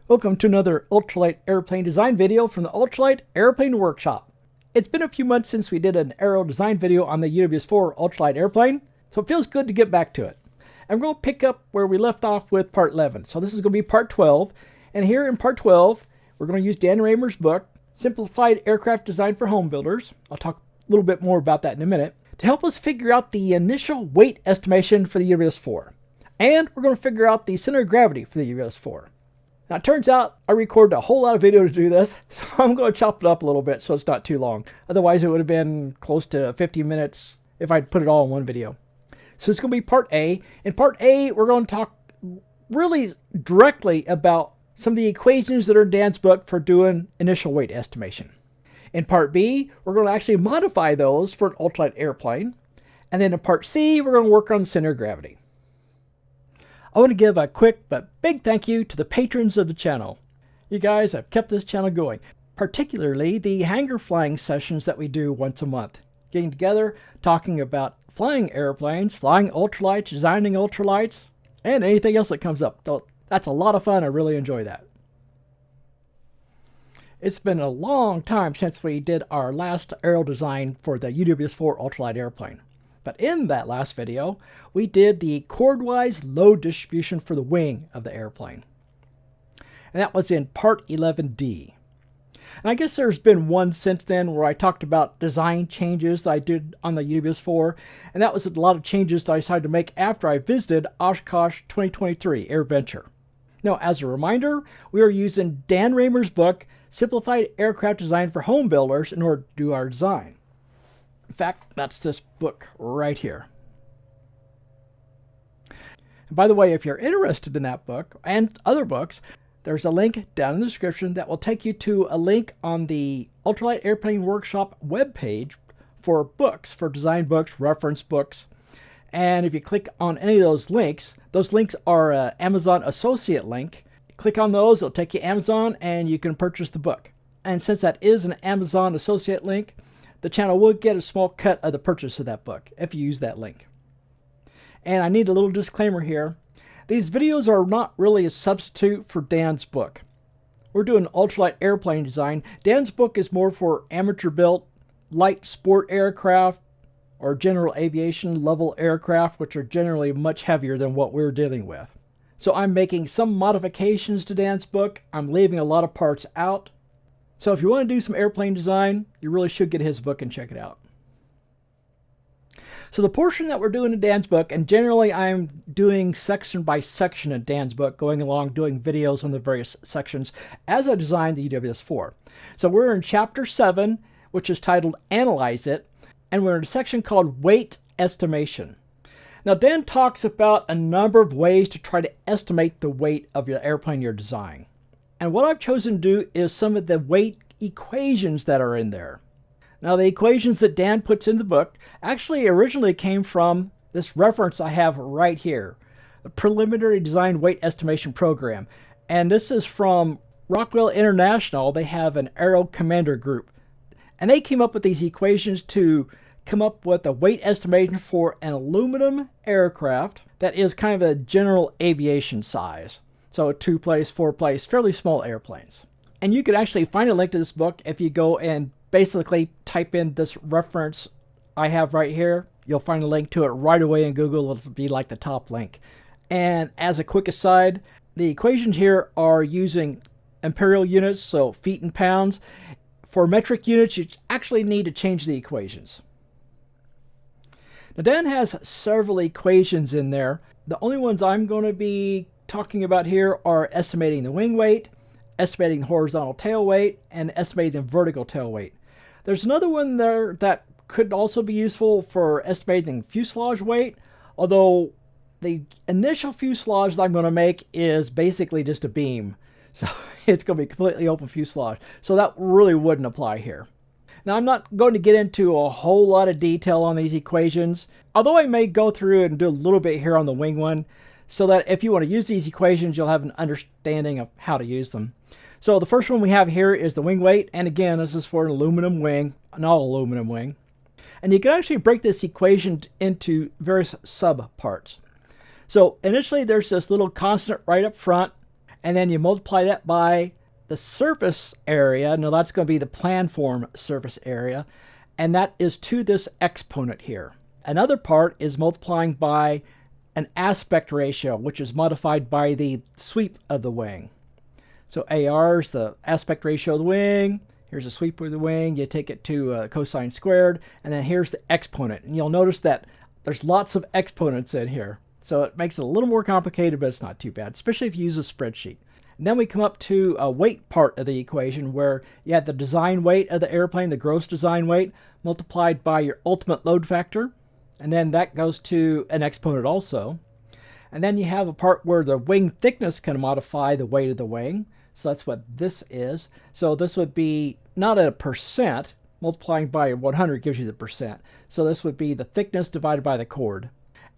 Welcome to another Ultralight Airplane Design video from the Ultralight Airplane Workshop. It's been a few months since we did an Aero design video on the UWS-4 Ultralight Airplane, so it feels good to get back to it. I'm going to pick up where we left off with part 11, so this is going to be part 12, and here in part 12, we're going to use Dan Raymer's book, Simplified Aircraft Design for Homebuilders. I'll talk a little bit more about that in a minute, to help us figure out the initial weight estimation for the UWS-4. And we're going to figure out the center of gravity for the UWS-4. Now, it turns out I recorded a whole lot of video to do this, so I'm going to chop it up a little bit so it's not too long. Otherwise, it would have been close to 50 minutes if I'd put it all in one video. So it's going to be part A. In part A, we're going to talk really directly about some of the equations that are in Dan's book for doing initial weight estimation. In part B, we're going to actually modify those for an ultralight airplane. And then in part C, we're going to work on the center of gravity. I want to give a quick but big thank you to the patrons of the channel. You guys have kept this channel going, particularly the hangar flying sessions that we do once a month. Getting together, talking about flying airplanes, flying ultralights, designing ultralights, and anything else that comes up. So that's a lot of fun. I really enjoy that. It's been a long time since we did our last aero design for the UWS-4 Ultralight Airplane. But in that last video, we did the chord-wise load distribution for the wing of the airplane. And that was in part 11D. And I guess there's been one since then where I talked about design changes that I did on the UWS-4. And that was a lot of changes that I decided to make after I visited Oshkosh 2023 AirVenture. Now, as a reminder, we are using Dan Raymer's book, Simplified Aircraft Design for Homebuilders, in order to do our design. In fact, that's this book right here. And by the way, if you're interested in that book and other books, there's a link down in the description that will take you to a link on the Ultralight Airplane Workshop webpage for books, for design books, reference books. And if you click on any of those links are an Amazon associate link. Click on those, it'll take you to Amazon and you can purchase the book. And since that is an Amazon associate link, the channel will get a small cut of the purchase of that book if you use that link. And I need a little disclaimer here. These videos are not really a substitute for Dan's book. We're doing ultralight airplane design. Dan's book is more for amateur built, light sport aircraft, or general aviation level aircraft, which are generally much heavier than what we're dealing with. So I'm making some modifications to Dan's book. I'm leaving a lot of parts out. So if you want to do some airplane design, you really should get his book and check it out. So the portion that we're doing in Dan's book, and generally I'm doing section by section in Dan's book, going along doing videos on the various sections as I designed the UWS-4. So we're in chapter 7, which is titled Analyze It, and we're in a section called Weight Estimation. Now Dan talks about a number of ways to try to estimate the weight of your airplane you're designing. And what I've chosen to do is some of the weight equations that are in there. Now, the equations that Dan puts in the book actually originally came from this reference I have right here, the Preliminary Design Weight Estimation Program. And this is from Rockwell International. They have an Aero Commander group. And they came up with these equations to come up with a weight estimation for an aluminum aircraft that is kind of a general aviation size. So 2-place, 4-place, fairly small airplanes. And you can actually find a link to this book if you go and basically type in this reference I have right here. You'll find a link to it right away in Google. It'll be like the top link. And as a quick aside, the equations here are using imperial units, so feet and pounds. For metric units, you actually need to change the equations. Now, Dan has several equations in there. The only ones I'm going to be talking about here are estimating the wing weight, estimating the horizontal tail weight, and estimating the vertical tail weight. There's another one there that could also be useful for estimating fuselage weight, although the initial fuselage that I'm going to make is basically just a beam. So it's going to be completely open fuselage. So that really wouldn't apply here. Now, I'm not going to get into a whole lot of detail on these equations, although I may go through and do a little bit here on the wing one, so that if you want to use these equations, you'll have an understanding of how to use them. So the first one we have here is the wing weight, and again, this is for an aluminum wing, an all-aluminum wing. And you can actually break this equation into various sub-parts. So initially, there's this little constant right up front, and then you multiply that by the surface area. Now that's going to be the planform surface area, and that is to this exponent here. Another part is multiplying by an aspect ratio, which is modified by the sweep of the wing. So AR is the aspect ratio of the wing. Here's the sweep of the wing. You take it to cosine squared, and then here's the exponent. And you'll notice that there's lots of exponents in here. So it makes it a little more complicated, but it's not too bad, especially if you use a spreadsheet. And then we come up to a weight part of the equation where you have the design weight of the airplane, the gross design weight, multiplied by your ultimate load factor. And then that goes to an exponent also. And then you have a part where the wing thickness can modify the weight of the wing. So that's what this is. So this would be not a percent. Multiplying by 100 gives you the percent. So this would be the thickness divided by the chord.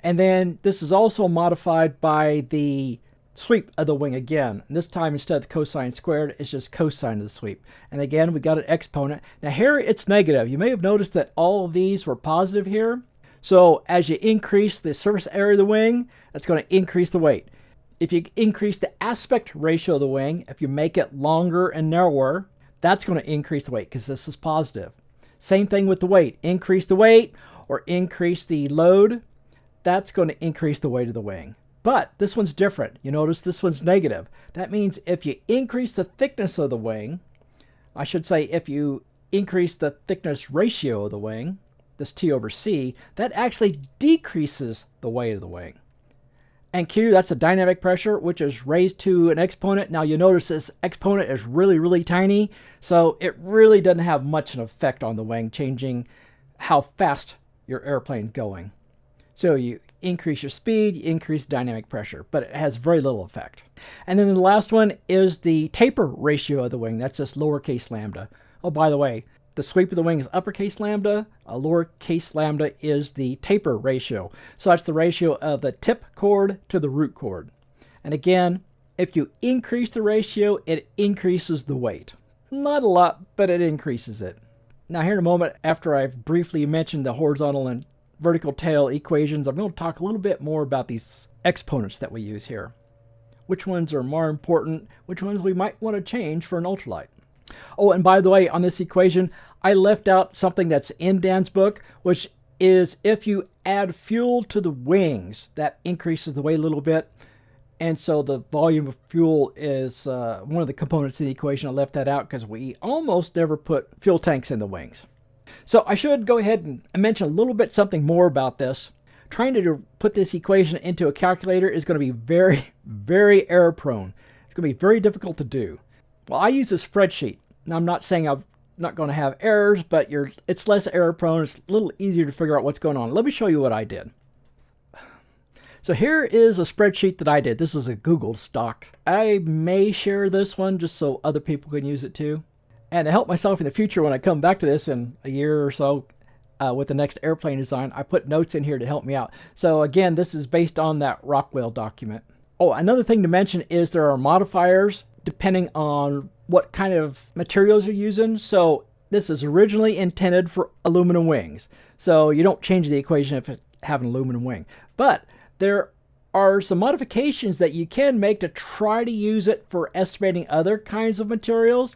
And then this is also modified by the sweep of the wing again. And this time, instead of cosine squared, it's just cosine of the sweep. And again, we got an exponent. Now here it's negative. You may have noticed that all of these were positive here. So as you increase the surface area of the wing, that's going to increase the weight. If you increase the aspect ratio of the wing, if you make it longer and narrower, that's going to increase the weight because this is positive. Same thing with the weight. Increase the weight or increase the load, that's going to increase the weight of the wing. But this one's different. You notice this one's negative. That means if you increase the thickness of the wing, I should say if you increase the thickness ratio of the wing, this T over C, that actually decreases the weight of the wing. And Q, that's a dynamic pressure, which is raised to an exponent. Now you notice this exponent is really, really tiny, so it really doesn't have much of an effect on the wing, changing how fast your airplane's going. So you increase your speed, you increase dynamic pressure, but it has very little effect. And then the last one is the taper ratio of the wing. That's just lowercase lambda. Oh, by the way, the sweep of the wing is uppercase lambda. A lowercase lambda is the taper ratio. So that's the ratio of the tip chord to the root chord. And again, if you increase the ratio, it increases the weight. Not a lot, but it increases it. Now here in a moment, after I've briefly mentioned the horizontal and vertical tail equations, I'm going to talk a little bit more about these exponents that we use here. Which ones are more important, which ones we might want to change for an ultralight. Oh, and by the way, on this equation, I left out something that's in Dan's book, which is if you add fuel to the wings, that increases the weight a little bit. And so the volume of fuel is one of the components of the equation. I left that out because we almost never put fuel tanks in the wings. So I should go ahead and mention a little bit something more about this. Trying to put this equation into a calculator is going to be very, very error prone. It's going to be very difficult to do. Well, I use a spreadsheet. Now, I'm not saying I'm not going to have errors, but it's less error prone. It's a little easier to figure out what's going on. Let me show you what I did. So here is a spreadsheet that I did. This is a Google Doc. I may share this one just so other people can use it too. And to help myself in the future when I come back to this in a year or so with the next airplane design, I put notes in here to help me out. So again, this is based on that Rockwell document. Oh, another thing to mention is there are modifiers depending on what kind of materials you're using. So this is originally intended for aluminum wings. So you don't change the equation if it have an aluminum wing. But there are some modifications that you can make to try to use it for estimating other kinds of materials.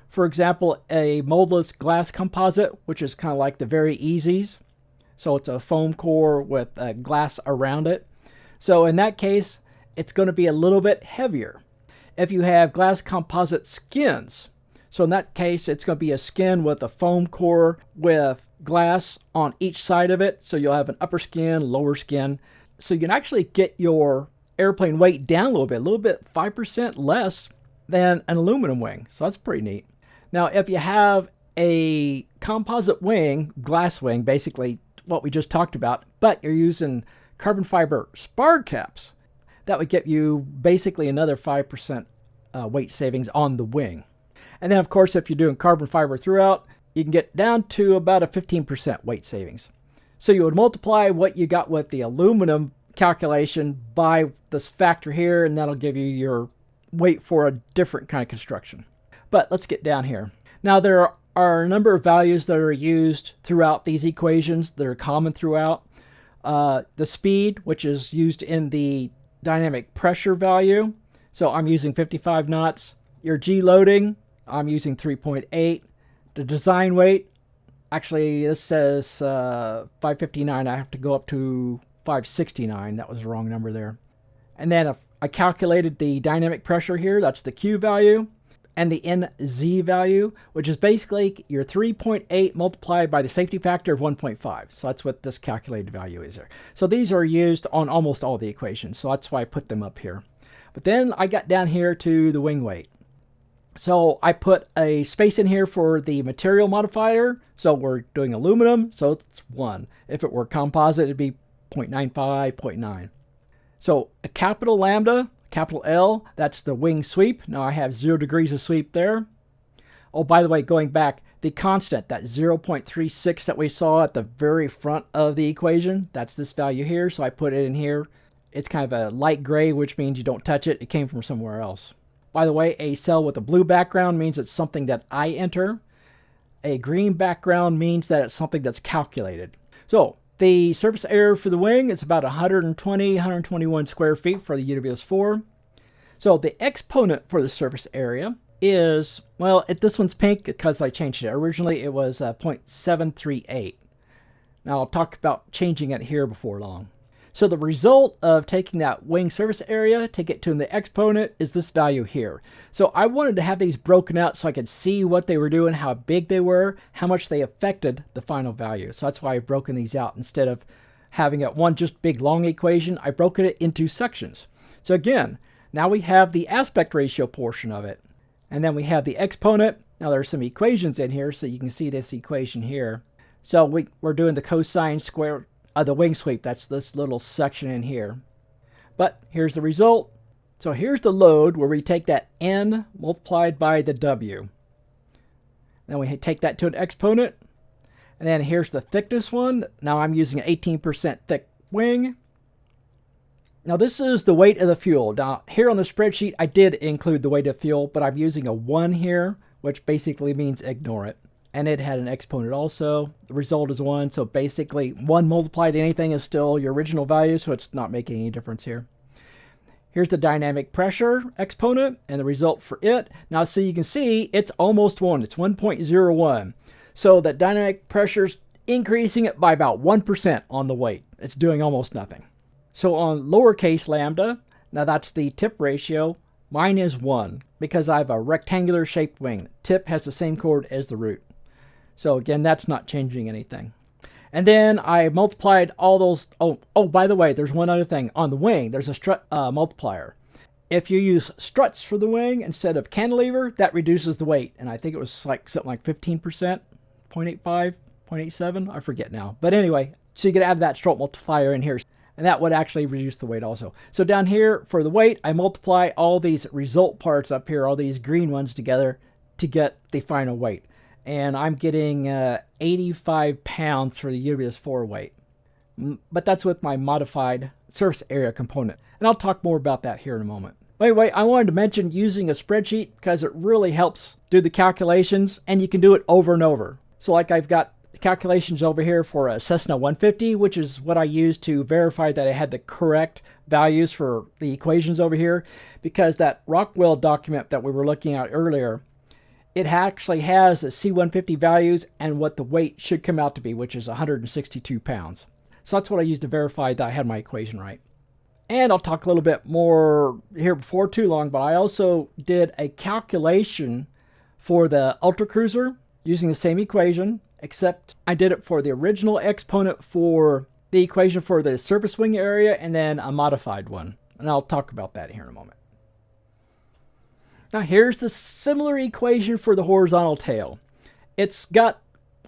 For example, a moldless glass composite, which is kind of like the Very Easies. So it's a foam core with glass around it. So in that case, it's going to be a little bit heavier. If you have glass composite skins, so in that case, it's going to be a skin with a foam core with glass on each side of it. So you'll have an upper skin, lower skin. So you can actually get your airplane weight down a little bit, 5% less than an aluminum wing. So that's pretty neat. Now, if you have a composite wing, glass wing, basically what we just talked about, but you're using carbon fiber spar caps, that would get you basically another 5% weight savings on the wing. And then, of course, if you're doing carbon fiber throughout, you can get down to about a 15% weight savings. So you would multiply what you got with the aluminum calculation by this factor here, and that'll give you your weight for a different kind of construction. But let's get down here. Now, there are a number of values that are used throughout these equations that are common throughout. The speed, which is used in the dynamic pressure value. So I'm using 55 knots. Your G loading, I'm using 3.8. The design weight, actually this says 559. I have to go up to 569. That was the wrong number there. And then I calculated the dynamic pressure here. That's the Q value. And the NZ value, which is basically your 3.8 multiplied by the safety factor of 1.5. So that's what this calculated value is there. So these are used on almost all the equations. So that's why I put them up here. But then I got down here to the wing weight. So I put a space in here for the material modifier. So we're doing aluminum, so it's 1. If it were composite, it'd be 0.95, 0.9. So a capital lambda, capital L, that's the wing sweep. Now I have 0 degrees of sweep there. Oh, by the way, going back, the constant, that 0.36 that we saw at the very front of the equation, that's this value here. So I put it in here. It's kind of a light gray, which means you don't touch it. It came from somewhere else. By the way, a cell with a blue background means it's something that I enter. A green background means that it's something that's calculated. So the surface area for the wing is about 120, 121 square feet for the UWS-4. So the exponent for the surface area is, well, this one's pink because I changed it. Originally it was 0.738. Now I'll talk about changing it here before long. So the result of taking that wing surface area to get to the exponent is this value here. So I wanted to have these broken out so I could see what they were doing, how big they were, how much they affected the final value. So that's why I've broken these out. Instead of having it one just big long equation, I broke it into sections. So again, now we have the aspect ratio portion of it. And then we have the exponent. Now there's some equations in here, so you can see this equation here. So we're doing the cosine square the wing sweep. That's this little section in here. But here's the result. So here's the load where we take that N multiplied by the W. Then we take that to an exponent. And then here's the thickness one. Now I'm using an 18% thick wing. Now this is the weight of the fuel. Now here on the spreadsheet I did include the weight of fuel, but I'm using a 1 here, which basically means ignore it. And it had an exponent also. The result is 1. So basically 1 multiplied anything is still your original value, so it's not making any difference here. Here's the dynamic pressure exponent and the result for it. Now so you can see it's almost 1. It's 1.01. So that dynamic pressure's increasing it by about 1% on the weight. It's doing almost nothing. So on lowercase lambda, now that's the tip ratio, mine is 1 because I have a rectangular shaped wing. Tip has the same chord as the root. So again, that's not changing anything. And then I multiplied all those. Oh, by the way, there's one other thing. On the wing, there's a strut multiplier. If you use struts for the wing instead of cantilever, that reduces the weight. And I think it was like something like 15%, 0.85, 0.87. I forget now. But anyway, so you could add that strut multiplier in here. And that would actually reduce the weight also. So down here for the weight, I multiply all these result parts up here, all these green ones together to get the final weight. And I'm getting 85 pounds for the UWS-4 weight. But that's with my modified surface area component. And I'll talk more about that here in a moment. Anyway, I wanted to mention using a spreadsheet because it really helps do the calculations and you can do it over and over. So like I've got the calculations over here for a Cessna 150, which is what I used to verify that I had the correct values for the equations over here. Because that Rockwell document that we were looking at earlier, it actually has a C-150 values and what the weight should come out to be, which is 162 pounds. So that's what I used to verify that I had my equation right. And I'll talk a little bit more here before too long, but I also did a calculation for the Ultra Cruiser using the same equation, except I did it for the original exponent for the equation for the surface wing area and then a modified one. And I'll talk about that here in a moment. Now here's the similar equation for the horizontal tail. It's got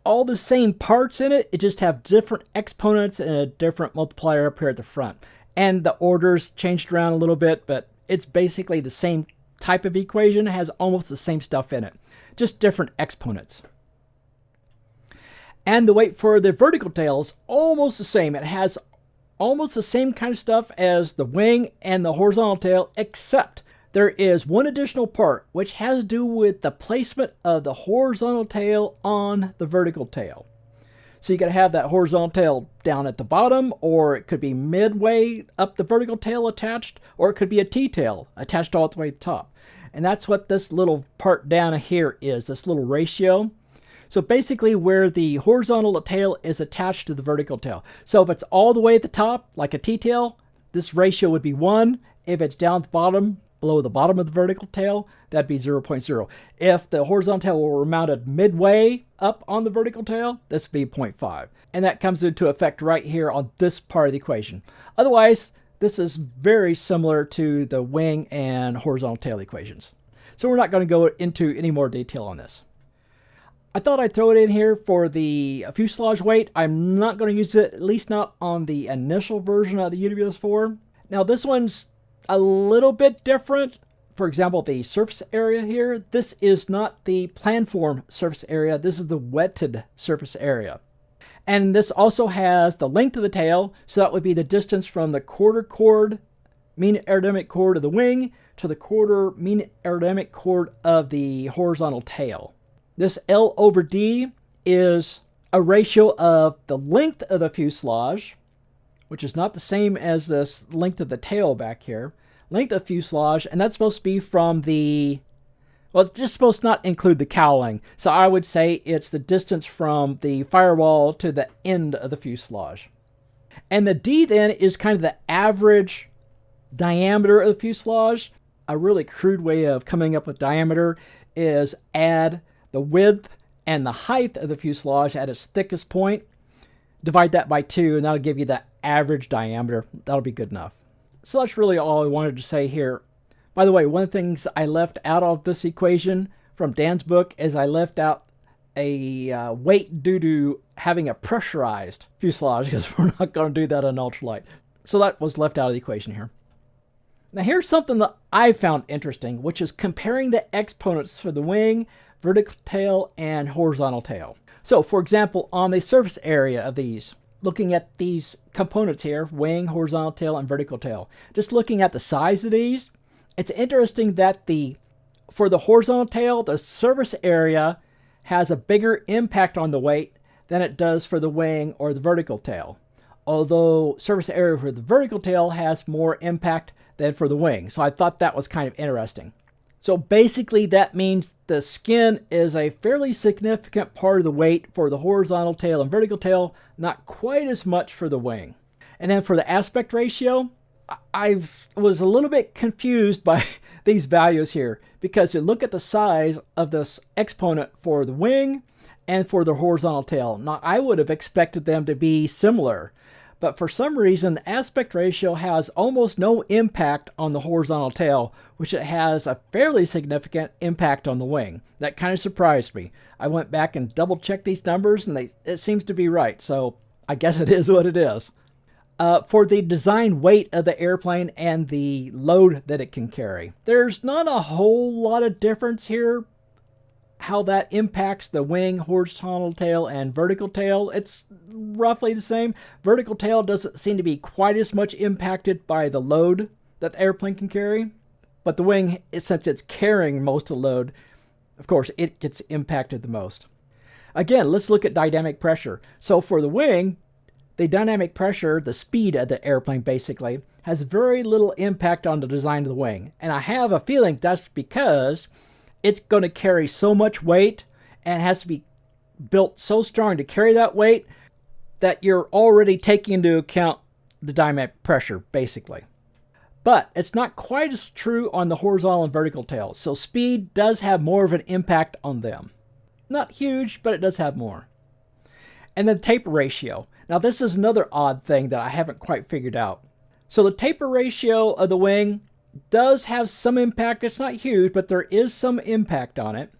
all the same parts in it, it just have different exponents and a different multiplier up here at the front. And the orders changed around a little bit, but it's basically the same type of equation. It has almost the same stuff in it, just different exponents. And the weight for the vertical tail is almost the same. It has almost the same kind of stuff as the wing and the horizontal tail, except there is one additional part which has to do with the placement of the horizontal tail on the vertical tail. So you got to have that horizontal tail down at the bottom, or it could be midway up the vertical tail attached, or it could be a T-tail attached all the way to the top. And that's what this little part down here is, this little ratio. So basically where the horizontal tail is attached to the vertical tail. So if it's all the way at the top, like a T-tail, this ratio would be 1. If it's down at the bottom, below the bottom of the vertical tail, that'd be 0.0. If the horizontal tail were mounted midway up on the vertical tail, this would be 0.5. And that comes into effect right here on this part of the equation. Otherwise, this is very similar to the wing and horizontal tail equations. So we're not going to go into any more detail on this. I thought I'd throw it in here for the fuselage weight. I'm not going to use it, at least not on the initial version of the UWS-4. Now this one's a little bit different. For example, the surface area here, this is not the planform surface area, this is the wetted surface area. And this also has the length of the tail, so that would be the distance from the quarter chord, mean aerodynamic chord of the wing, to the quarter mean aerodynamic chord of the horizontal tail. This L over D is a ratio of the length of the fuselage, which is not the same as this length of the tail back here. Length of fuselage, and that's supposed to be from the, well, it's just supposed to not include the cowling. So I would say it's the distance from the firewall to the end of the fuselage. And the D then is kind of the average diameter of the fuselage. A really crude way of coming up with diameter is add the width and the height of the fuselage at its thickest point. Divide that by 2, and that'll give you the average diameter. That'll be good enough. So that's really all I wanted to say here. By the way, one of the things I left out of this equation from Dan's book is I left out a weight due to having a pressurized fuselage, because we're not going to do that on ultralight. So that was left out of the equation here. Now here's something that I found interesting, which is comparing the exponents for the wing, vertical tail, and horizontal tail. So for example, on the surface area of these, looking at these components here, wing, horizontal tail, and vertical tail, just looking at the size of these, it's interesting that for the horizontal tail, the surface area has a bigger impact on the weight than it does for the wing or the vertical tail. Although surface area for the vertical tail has more impact than for the wing. So I thought that was kind of interesting. So basically that means the skin is a fairly significant part of the weight for the horizontal tail and vertical tail, not quite as much for the wing. And then for the aspect ratio, I was a little bit confused by these values here, because you look at the size of this exponent for the wing and for the horizontal tail. Now I would have expected them to be similar, but for some reason the aspect ratio has almost no impact on the horizontal tail, which it has a fairly significant impact on the wing. That kind of surprised me. I went back and double checked these numbers, and it seems to be right, so I guess it is what it is. For the design weight of the airplane and the load that it can carry, there's not a whole lot of difference here how that impacts the wing, horizontal tail, and vertical tail. It's roughly the same. Vertical tail doesn't seem to be quite as much impacted by the load that the airplane can carry, but the wing, since it's carrying most of the load, of course it gets impacted the most. Again, let's look at dynamic pressure. So for the wing, the dynamic pressure, the speed of the airplane basically, has very little impact on the design of the wing. And I have a feeling that's because it's going to carry so much weight and has to be built so strong to carry that weight that you're already taking into account the dynamic pressure, basically. But it's not quite as true on the horizontal and vertical tails. So speed does have more of an impact on them. Not huge, but it does have more. And then taper ratio. Now this is another odd thing that I haven't quite figured out. So the taper ratio of the wing does have some impact. It's not huge, but there is some impact on it.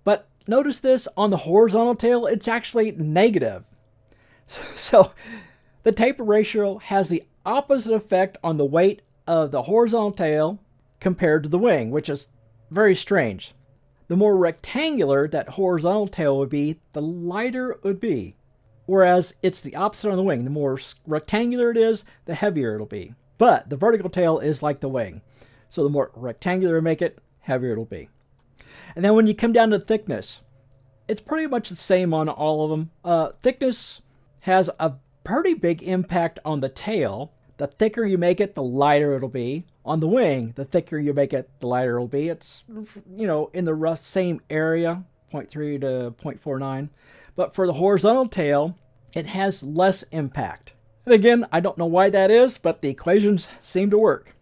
But notice this, on the horizontal tail, it's actually negative. So the taper ratio has the opposite effect on the weight of the horizontal tail compared to the wing, which is very strange. The more rectangular that horizontal tail would be, the lighter it would be. Whereas it's the opposite on the wing. The more rectangular it is, the heavier it'll be. But the vertical tail is like the wing. So the more rectangular you make it, heavier it'll be. And then when you come down to thickness, it's pretty much the same on all of them. Thickness has a pretty big impact on the tail. The thicker you make it, the lighter it'll be. On the wing, the thicker you make it, the lighter it'll be. It's, you know, in the rough same area, 0.3 to 0.49. But for the horizontal tail, it has less impact. And again, I don't know why that is, but the equations seem to work.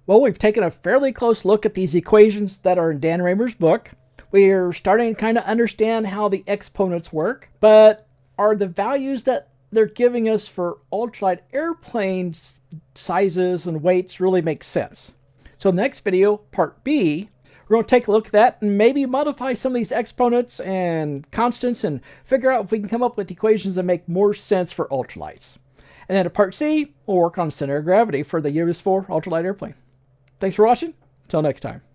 Well, we've taken a fairly close look at these equations that are in Dan Raymer's book. We're starting to kind of understand how the exponents work, but are the values that they're giving us for ultralight airplanes sizes and weights really make sense? So next video, part B, we're going to take a look at that and maybe modify some of these exponents and constants and figure out if we can come up with equations that make more sense for ultralights. And then in part C, we'll work on center of gravity for the UWS-4 Ultralight Airplane. Thanks for watching. Until next time.